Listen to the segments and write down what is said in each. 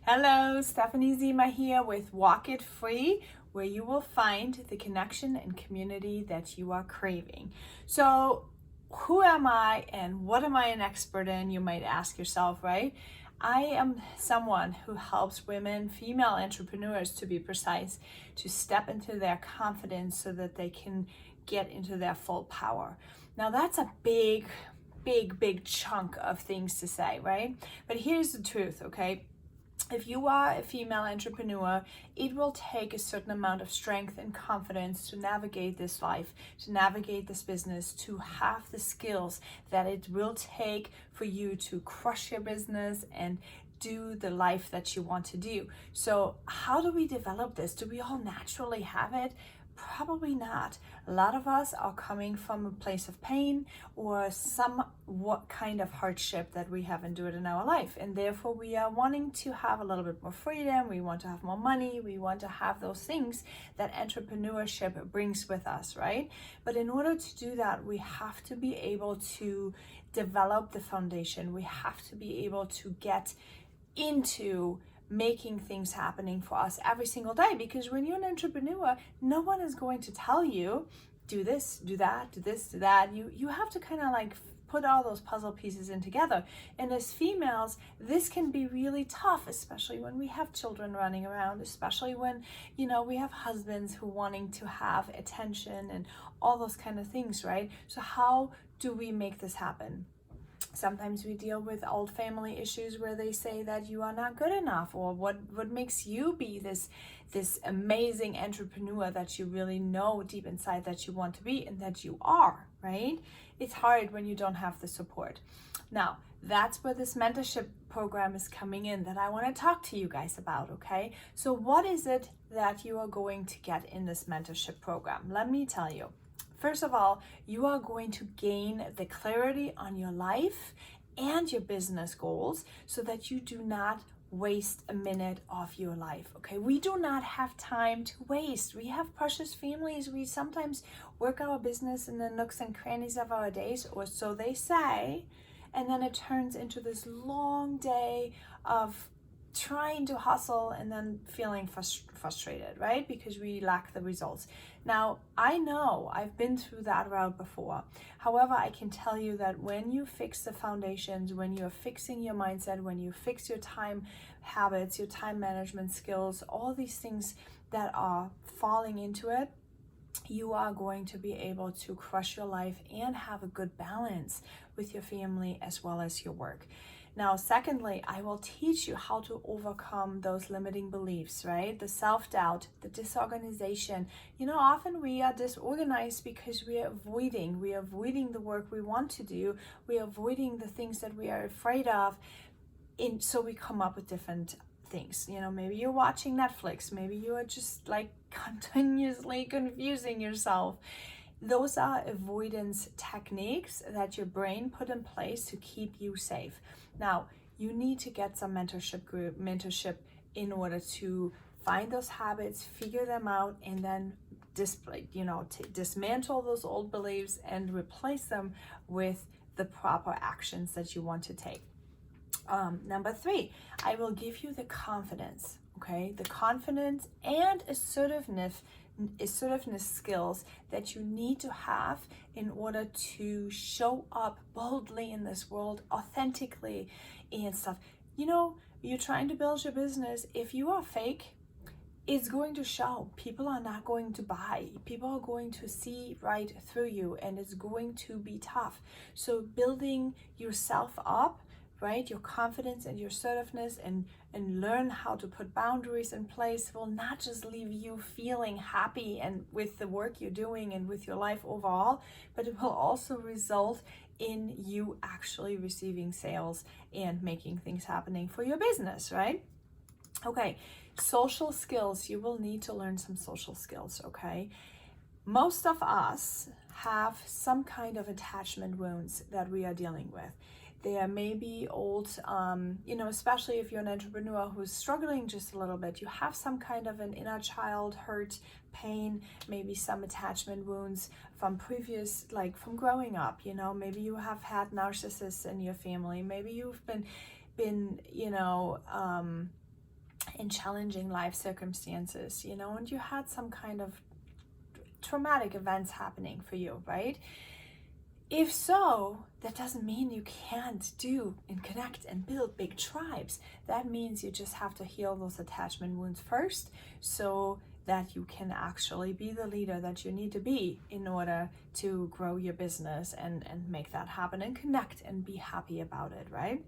Hello, Stephanie Zima here with Walk It Free, where you will find the connection and community that you are craving. So, who am I and what am I an expert in? You might ask yourself, right? I am someone who helps women, female entrepreneurs to be precise, to step into their confidence so that they can get into their full power. Now, that's a big chunk of things to say, right? But here's the truth, okay? If you are a female entrepreneur, it will take a certain amount of strength and confidence to navigate this life, to navigate this business, to have the skills that it will take for you to crush your business and do the life that you want to do. So how do we develop this? Do we all naturally have it? Probably not. A lot of us are coming from a place of pain or what kind of hardship that we have endured in our life, and therefore we are wanting to have a little bit more freedom. We want to have more money. We want to have those things that entrepreneurship brings with us, right? But in order to do that, we have to be able to develop the foundation. We have to be able to get into making things happening for us every single day, because when you're an entrepreneur, no one is going to tell you do this, do that, do this, do that. You have to kind of like put all those puzzle pieces in together. And as females, this can be really tough, especially when we have children running around, especially when we have husbands who wanting to have attention and all those kind of things, right? So how do we make this happen? Sometimes we deal with old family issues where they say that you are not good enough, or what makes you be this amazing entrepreneur that you really know deep inside that you want to be and that you are, right? It's hard when you don't have the support. Now, that's where this mentorship program is coming in that I want to talk to you guys about, okay? So what is it that you are going to get in this mentorship program? Let me tell you. First of all, you are going to gain the clarity on your life and your business goals so that you do not waste a minute of your life, okay? We do not have time to waste. We have precious families. We sometimes work our business in the nooks and crannies of our days, or so they say, and then it turns into this long day of trying to hustle and then feeling frustrated, right? Because we lack the results. Now, I know I've been through that route before. However, I can tell you that when you fix the foundations, when you're fixing your mindset, when you fix your time habits, your time management skills, all these things that are falling into it, you are going to be able to crush your life and have a good balance with your family as well as your work. Now, secondly, I will teach you how to overcome those limiting beliefs, right? The self-doubt, the disorganization. Often we are disorganized because we are avoiding the work we want to do. We are avoiding the things that we are afraid of. So we come up with different things. Maybe you're watching Netflix. Maybe you are just like continuously confusing yourself. Those are avoidance techniques that your brain put in place to keep you safe. Now, you need to get some mentorship in order to find those habits, figure them out, and then dismantle those old beliefs and replace them with the proper actions that you want to take. Number 3, I will give you the confidence, okay? The confidence and assertiveness skills that you need to have in order to show up boldly in this world, authentically and stuff. You're trying to build your business. If you are fake, it's going to show. People are not going to buy. People are going to see right through you, and it's going to be tough. So building yourself up, right, your confidence and your assertiveness, and learn how to put boundaries in place will not just leave you feeling happy and with the work you're doing and with your life overall, but it will also result in you actually receiving sales and making things happening for your business, right? Okay, social skills. You will need to learn some social skills, okay? Most of us have some kind of attachment wounds that we are dealing with. There may be old, especially if you're an entrepreneur who's struggling just a little bit, you have some kind of an inner child hurt, pain, maybe some attachment wounds from previous, like from growing up, maybe you have had narcissists in your family, maybe you've been in challenging life circumstances, and you had some kind of traumatic events happening for you, right? If so, that doesn't mean you can't do and connect and build big tribes. That means you just have to heal those attachment wounds first, so that you can actually be the leader that you need to be in order to grow your business and make that happen and connect and be happy about it, right?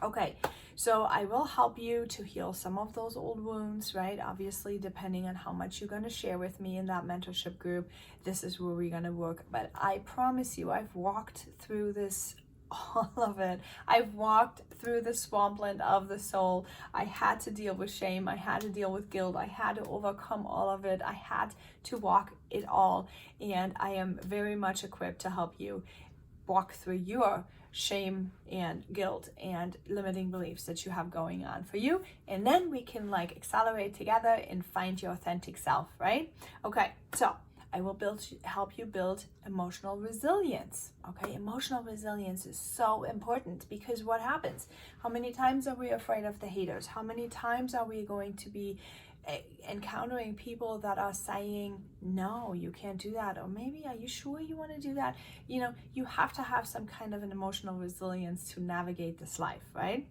Okay, so I will help you to heal some of those old wounds, right? Obviously, depending on how much you're going to share with me in that mentorship group, this is where we're going to work. But I promise you, I've walked through this, all of it. I've walked through the swampland of the soul. I had to deal with shame. I had to deal with guilt. I had to overcome all of it. I had to walk it all. And I am very much equipped to help you walk through your shame and guilt and limiting beliefs that you have going on for you, and then we can accelerate together and find your authentic self, right? Okay, so I will help you build emotional resilience. Okay, emotional resilience is so important, because what happens? How many times are we afraid of the haters? How many times are we going to be encountering people that are saying, no, you can't do that, or maybe, are you sure you want to do that? You have to have some kind of an emotional resilience to navigate this life, right?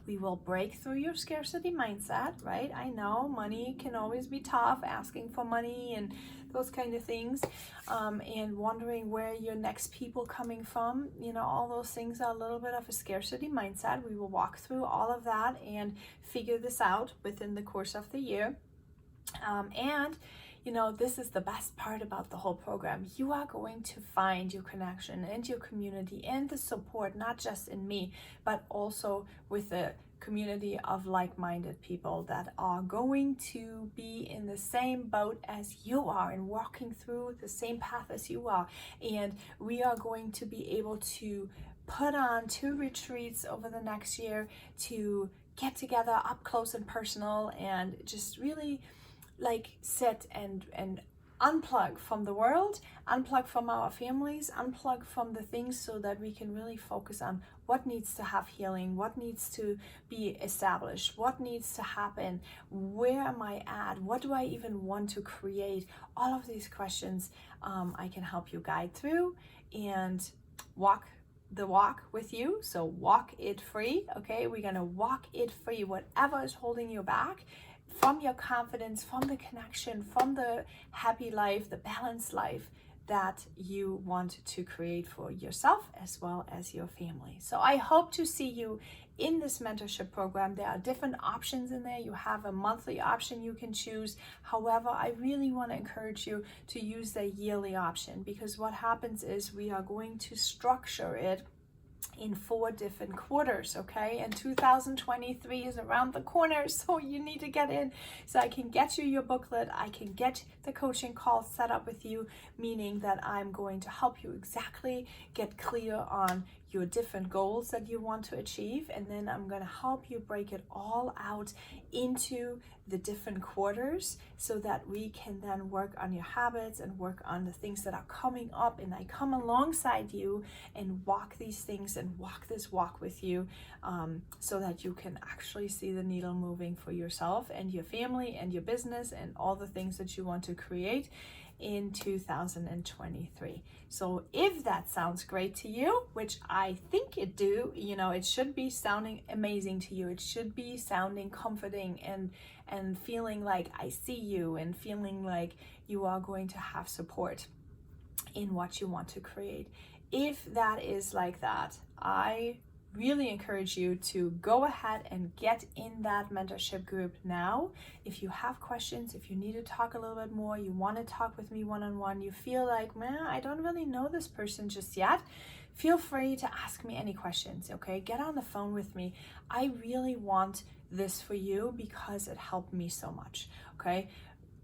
We will break through your scarcity mindset, right? I know money can always be tough, asking for money and those kind of things, and wondering where your next people coming from. All those things are a little bit of a scarcity mindset. We will walk through all of that and figure this out within the course of the year. And this is the best part about the whole program. You are going to find your connection and your community and the support, not just in me, but also with a community of like-minded people that are going to be in the same boat as you are and walking through the same path as you are. And we are going to be able to put on 2 retreats over the next year to get together up close and personal, and just really sit and unplug from the world, unplug from our families, unplug from the things, so that we can really focus on what needs to have healing, what needs to be established, what needs to happen, where am I at, what do I even want to create? All of these questions I can help you guide through and walk the walk with you. So walk it free, okay? We're gonna walk it free, whatever is holding you back, from your confidence, from the connection, from the happy life, the balanced life that you want to create for yourself as well as your family. So I hope to see you in this mentorship program. There are different options in there. You have a monthly option you can choose. However, I really want to encourage you to use the yearly option, because what happens is we are going to structure it in 4 different quarters, okay? And 2023 is around the corner, so you need to get in, so I can get you your booklet, I can get the coaching call set up with you, meaning that I'm going to help you exactly get clear on your different goals that you want to achieve, and then I'm going to help you break it all out into the different quarters, so that we can then work on your habits and work on the things that are coming up, and I come alongside you and walk these things and walk this walk with you, so that you can actually see the needle moving for yourself and your family and your business and all the things that you want to create in 2023. So if that sounds great to you, which I think it do, it should be sounding amazing to you. It should be sounding comforting and feeling like I see you, and feeling like you are going to have support in what you want to create. If that is like that, I really encourage you to go ahead and get in that mentorship group now. If you have questions, if you need to talk a little bit more, you want to talk with me one-on-one, you feel like, man, I don't really know this person just yet, feel free to ask me any questions, okay? Get on the phone with me. I really want this for you because it helped me so much, okay?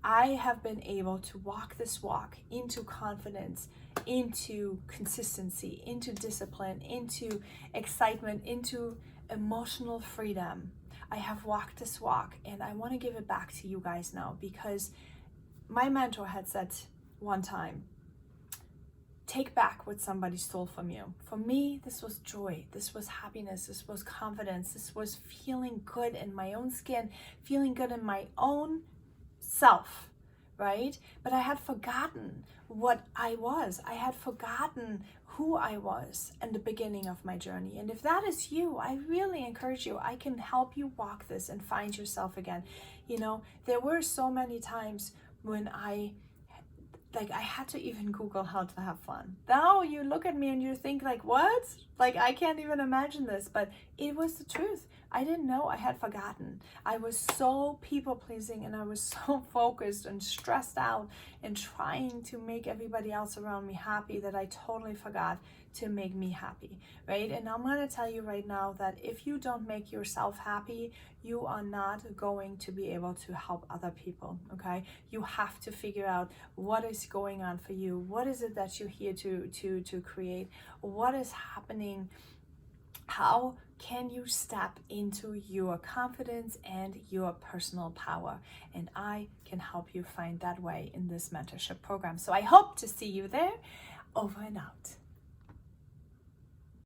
I have been able to walk this walk into confidence, into consistency, into discipline, into excitement, into emotional freedom. I have walked this walk, and I want to give it back to you guys now, because my mentor had said one time, take back what somebody stole from you. For me, this was joy, this was happiness, this was confidence, this was feeling good in my own skin, feeling good in my own self, right? But I had forgotten what I was. I had forgotten who I was in the beginning of my journey. And if that is you, I really encourage you. I can help you walk this and find yourself again. You know, there were so many times when I had to even Google how to have fun. Now you look at me and you think like, what? Like, I can't even imagine this, but it was the truth. I didn't know, I had forgotten. I was so people pleasing and I was so focused and stressed out and trying to make everybody else around me happy that I totally forgot to make me happy, right? And I'm going to tell you right now that if you don't make yourself happy, you are not going to be able to help other people, okay? You have to figure out what is going on for you. What is it that you're here to create? What is happening? How can you step into your confidence and your personal power? And I can help you find that way in this mentorship program. So I hope to see you there. Over and out.